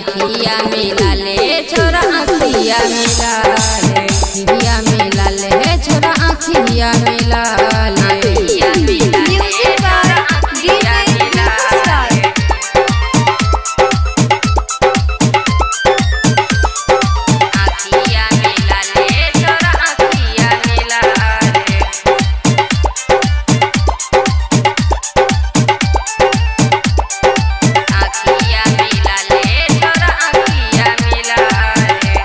आखिया मिला ले छोरा आखिया मिला ले आखिया मिला ले छोरा आखिया मिला ले आखिया मिला ले छोरा आखिया मिला ले आखिया मिला ले छोरा आखिया मिला ले आखिया मिला ले छोरा आखिया मिला ले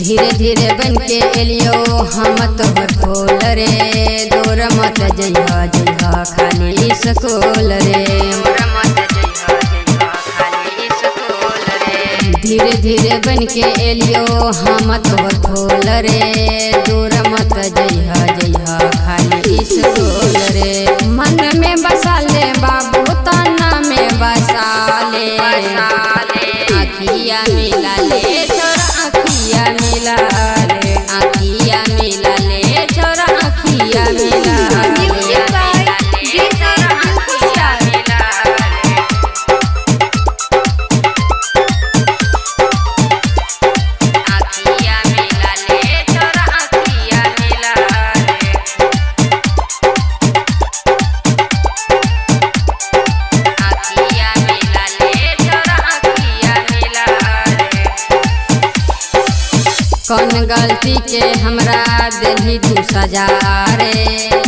धीरे धीरे बन के एलियो हम तोहर खोल रे दूर मत जइहा जइहा खाली स्कूल रे दूर मत जइहा जइहा खाली स्कूल रे धीरे धीरे बन के एलियो हम तोहर खोल रे दूर मत जइहा जइहा खाली स्कूल रे मन में बसा ले बाबू तना में बसा ले आखिया मिला ले छोरा आखिया मिला ले आखिया मिला ले छोरा आखिया मिला ले छोरा आखिया मिला ले आखिया मिला ले छोरा आखिया मिला ले आखिया मिला ले छोरा आखिया मिला ले कौन गलती के हमरा दिली तू सजा रे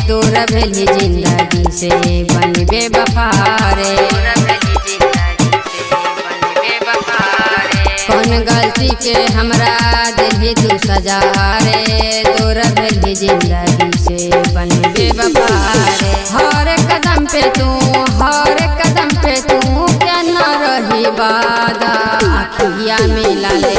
दूर भेली जिंदगी से बनबे वफा रे कौन गलती के हमरा दिली तू सजा रे दूर भेली जिंदगी से बनबे वफा रे हर कदम पे तू क्या न रही वादा आखिया मिला ले